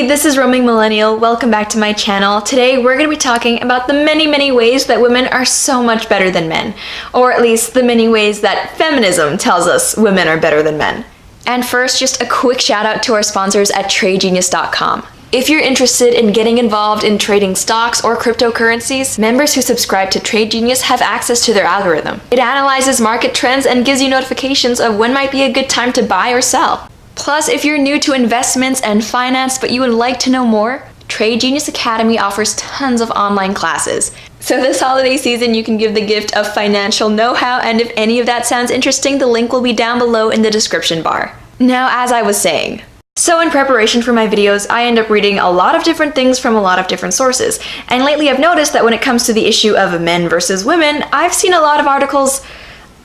Hey, this is Roaming Millennial. Welcome back to my channel. Today we're going to be talking about the many ways that women are so much better than men. Or at least the many ways that feminism tells us women are better than men. And first, just a quick shout out to our sponsors at TradeGenius.com. If you're interested in getting involved in trading stocks or cryptocurrencies, members who subscribe to Trade Genius have access to their algorithm. It analyzes market trends and gives you notifications of when might be a good time to buy or sell. Plus, if you're new to investments and finance but you would like to know more, Trade Genius Academy offers tons of online classes. So this holiday season, you can give the gift of financial know-how, and if any of that sounds interesting, the link will be down below in the description bar. Now, as I was saying, so in preparation for my videos, I end up reading a lot of different things from a lot of different sources. And lately I've noticed that when it comes to the issue of men versus women, I've seen a lot of articles,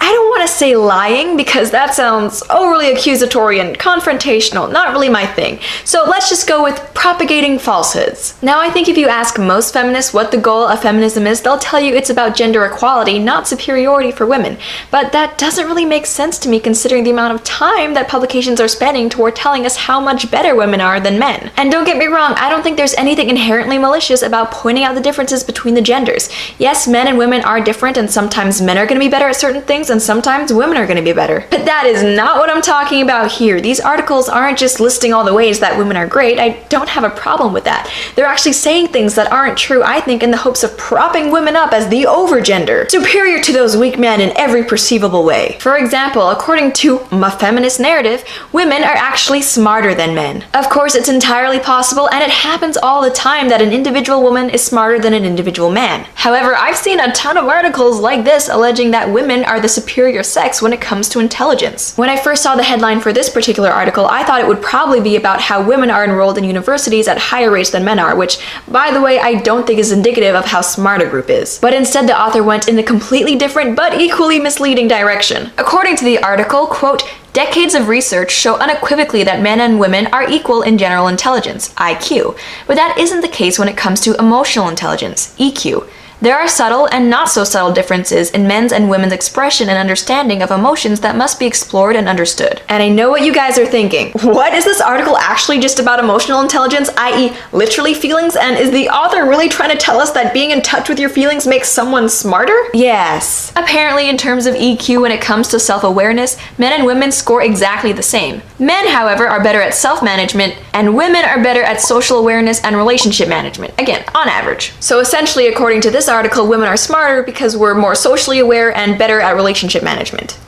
I don't want to say lying because that sounds overly accusatory and confrontational, not really my thing. So let's just go with propagating falsehoods. Now I think if you ask most feminists what the goal of feminism is, they'll tell you it's about gender equality, not superiority for women. But that doesn't really make sense to me considering the amount of time that publications are spending toward telling us how much better women are than men. And don't get me wrong, I don't think there's anything inherently malicious about pointing out the differences between the genders. Yes, men and women are different, and sometimes men are going to be better at certain things and sometimes women are going to be better. But that is not what I'm talking about here. These articles aren't just listing all the ways that women are great. I don't have a problem with that. They're actually saying things that aren't true, I think, in the hopes of propping women up as the overgender, superior to those weak men in every perceivable way. For example, according to my feminist narrative, women are actually smarter than men. Of course, it's entirely possible, and it happens all the time, that an individual woman is smarter than an individual man. However, I've seen a ton of articles like this alleging that women are the superior sex when it comes to intelligence. When I first saw the headline for this particular article, I thought it would probably be about how women are enrolled in universities at higher rates than men are, which, by the way, I don't think is indicative of how smart a group is. But instead, the author went in a completely different but equally misleading direction. According to the article, quote, "Decades of research show unequivocally that men and women are equal in general intelligence, IQ, but that isn't the case when it comes to emotional intelligence, EQ. There are subtle and not so subtle differences in men's and women's expression and understanding of emotions that must be explored and understood." And I know what you guys are thinking. What, is this article actually just about emotional intelligence, i.e. literally feelings? And is the author really trying to tell us that being in touch with your feelings makes someone smarter? Yes. Apparently, in terms of EQ when it comes to self-awareness, men and women score exactly the same. Men, however, are better at self-management, and women are better at social awareness and relationship management. Again, on average. So essentially, according to this article, women are smarter because we're more socially aware and better at relationship management.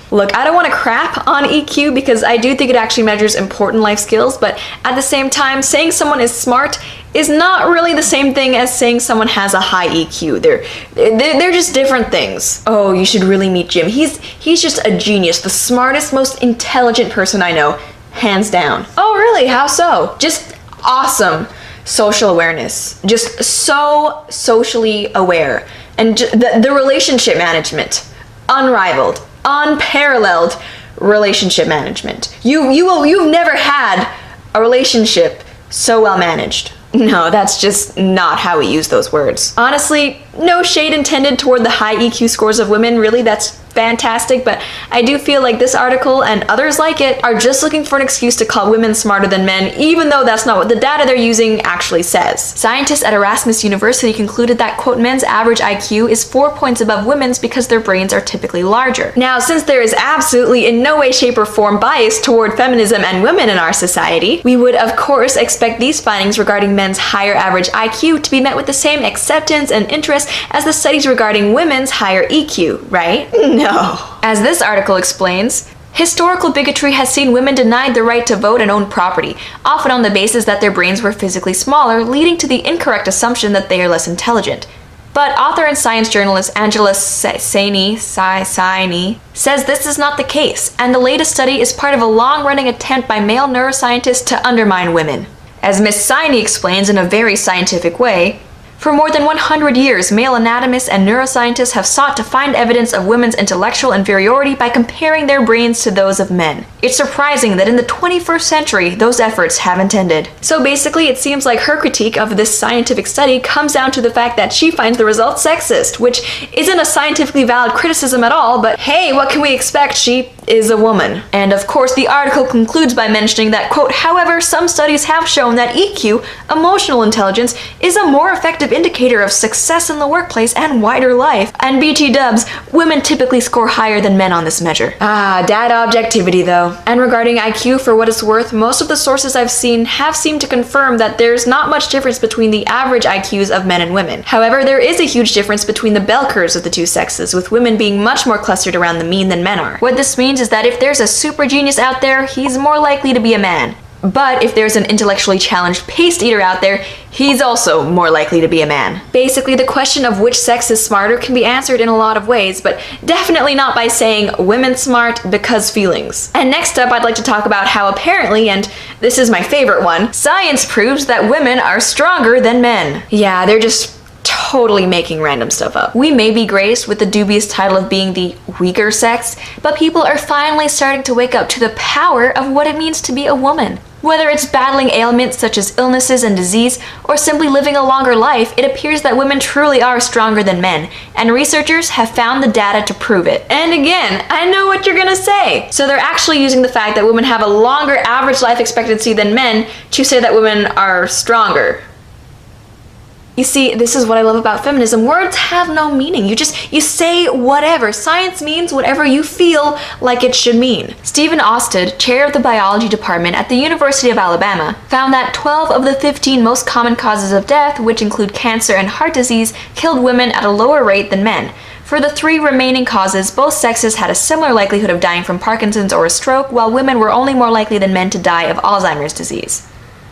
Look, I don't want to crap on EQ because I do think it actually measures important life skills, but at the same time, saying someone is smart is not really the same thing as saying someone has a high EQ. They're just different things. Oh, you should really meet Jim. He's just a genius, the smartest, most intelligent person I know, hands down. Oh, really? How so? Just awesome. Social awareness, just so socially aware, and the relationship management, unrivaled, unparalleled relationship management. You've never had a relationship so well managed. No, that's just not how we use those words. Honestly, no shade intended toward the high EQ scores of women, really, that's fantastic, but I do feel like this article and others like it are just looking for an excuse to call women smarter than men, even though that's not what the data they're using actually says. Scientists at Erasmus University concluded that, quote, men's average IQ is 4 points above women's because their brains are typically larger. Now, since there is absolutely in no way, shape, or form bias toward feminism and women in our society, we would of course expect these findings regarding men's higher average IQ to be met with the same acceptance and interest as the studies regarding women's higher EQ, right? No. As this article explains, historical bigotry has seen women denied the right to vote and own property, often on the basis that their brains were physically smaller, leading to the incorrect assumption that they are less intelligent. But author and science journalist Angela Saini says this is not the case, and the latest study is part of a long-running attempt by male neuroscientists to undermine women. As Ms. Saini explains in a very scientific way, for more than 100 years, male anatomists and neuroscientists have sought to find evidence of women's intellectual inferiority by comparing their brains to those of men. It's surprising that in the 21st century, those efforts haven't ended. So basically, it seems like her critique of this scientific study comes down to the fact that she finds the results sexist, which isn't a scientifically valid criticism at all, but hey, what can we expect? She is a woman. And of course, the article concludes by mentioning that, quote, however, some studies have shown that EQ, emotional intelligence, is a more effective indicator of success in the workplace and wider life. And BT dubs, women typically score higher than men on this measure. Data objectivity though. And regarding IQ, for what it's worth, most of the sources I've seen have seemed to confirm that there's not much difference between the average IQs of men and women. However, there is a huge difference between the bell curves of the two sexes, with women being much more clustered around the mean than men are. What this means is that if there's a super genius out there, he's more likely to be a man. But if there's an intellectually challenged paste eater out there, he's also more likely to be a man. Basically, the question of which sex is smarter can be answered in a lot of ways, but definitely not by saying women smart because feelings. And next up, I'd like to talk about how apparently, and this is my favorite one, science proves that women are stronger than men. Yeah, they're just totally making random stuff up. We may be graced with the dubious title of being the weaker sex, but people are finally starting to wake up to the power of what it means to be a woman. Whether it's battling ailments such as illnesses and disease, or simply living a longer life, it appears that women truly are stronger than men, and researchers have found the data to prove it. And again, I know what you're gonna say. So they're actually using the fact that women have a longer average life expectancy than men to say that women are stronger. You see, this is what I love about feminism. Words have no meaning. You say whatever. Science means whatever you feel like it should mean. Stephen Austed, chair of the biology department at the University of Alabama, found that 12 of the 15 most common causes of death, which include cancer and heart disease, killed women at a lower rate than men. For the 3 remaining causes, both sexes had a similar likelihood of dying from Parkinson's or a stroke, while women were only more likely than men to die of Alzheimer's disease.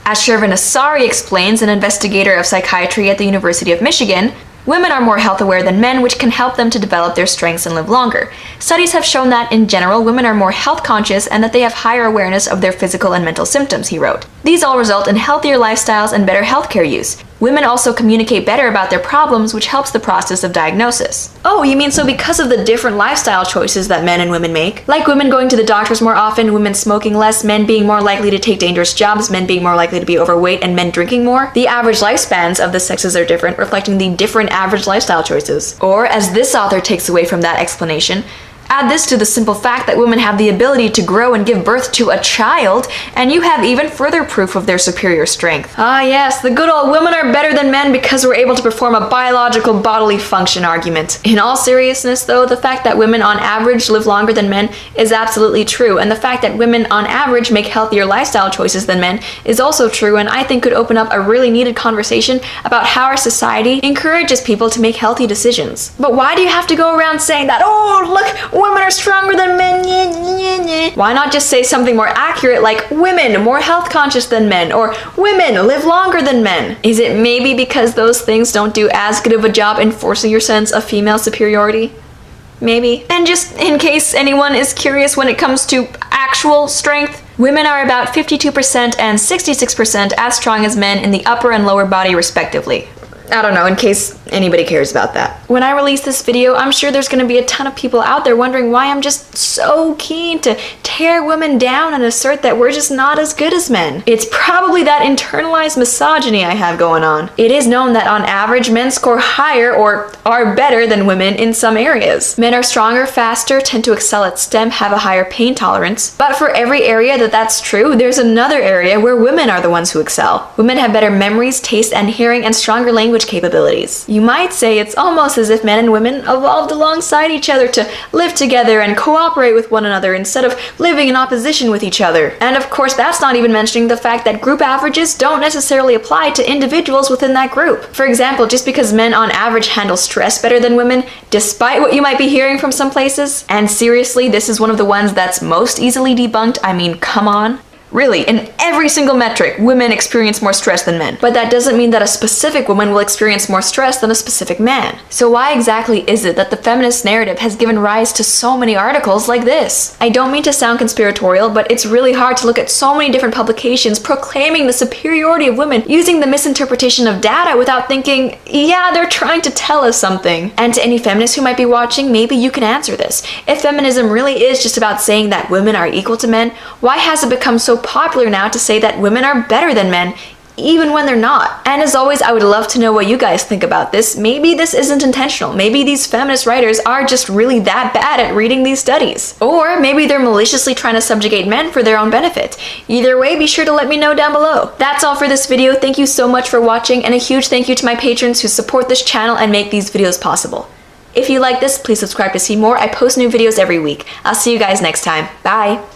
As Shervin Asari explains, an investigator of psychiatry at the University of Michigan, women are more health aware than men, which can help them to develop their strengths and live longer. Studies have shown that, in general, women are more health conscious and that they have higher awareness of their physical and mental symptoms, he wrote. These all result in healthier lifestyles and better healthcare use. Women also communicate better about their problems, which helps the process of diagnosis. Oh, you mean so because of the different lifestyle choices that men and women make? Like women going to the doctors more often, women smoking less, men being more likely to take dangerous jobs, men being more likely to be overweight, and men drinking more? The average lifespans of the sexes are different, reflecting the different average lifestyle choices. Or, as this author takes away from that explanation, add this to the simple fact that women have the ability to grow and give birth to a child, and you have even further proof of their superior strength. Ah yes, the good old women are better than men because we're able to perform a biological bodily function argument. In all seriousness though, the fact that women on average live longer than men is absolutely true, and the fact that women on average make healthier lifestyle choices than men is also true, and I think could open up a really needed conversation about how our society encourages people to make healthy decisions. But why do you have to go around saying that, oh look, women are stronger than men? Why not just say something more accurate like women more health conscious than men, or women live longer than men? Is it maybe because those things don't do as good of a job enforcing your sense of female superiority? Maybe. And just in case anyone is curious, when it comes to actual strength, women are about 52% and 66% as strong as men in the upper and lower body respectively. I don't know, in case anybody cares about that. When I release this video, I'm sure there's gonna be a ton of people out there wondering why I'm just so keen to tear women down and assert that we're just not as good as men. It's probably that internalized misogyny I have going on. It is known that on average, men score higher or are better than women in some areas. Men are stronger, faster, tend to excel at STEM, have a higher pain tolerance. But for every area that's true, there's another area where women are the ones who excel. Women have better memories, taste, and hearing, and stronger language capabilities. You might say it's almost as if men and women evolved alongside each other to live together and cooperate with one another instead of living in opposition with each other. And of course, that's not even mentioning the fact that group averages don't necessarily apply to individuals within that group. For example, just because men on average handle stress better than women, despite what you might be hearing from some places, and seriously, this is one of the ones that's most easily debunked, I mean, come on. Really, in every single metric, women experience more stress than men. But that doesn't mean that a specific woman will experience more stress than a specific man. So why exactly is it that the feminist narrative has given rise to so many articles like this? I don't mean to sound conspiratorial, but it's really hard to look at so many different publications proclaiming the superiority of women using the misinterpretation of data without thinking, yeah, they're trying to tell us something. And to any feminists who might be watching, maybe you can answer this. If feminism really is just about saying that women are equal to men, why has it become so popular now to say that women are better than men, even when they're not. And as always, I would love to know what you guys think about this. Maybe this isn't intentional. Maybe these feminist writers are just really that bad at reading these studies. Or maybe they're maliciously trying to subjugate men for their own benefit. Either way, be sure to let me know down below. That's all for this video. Thank you so much for watching, and a huge thank you to my patrons who support this channel and make these videos possible. If you like this, please subscribe to see more. I post new videos every week. I'll see you guys next time. Bye!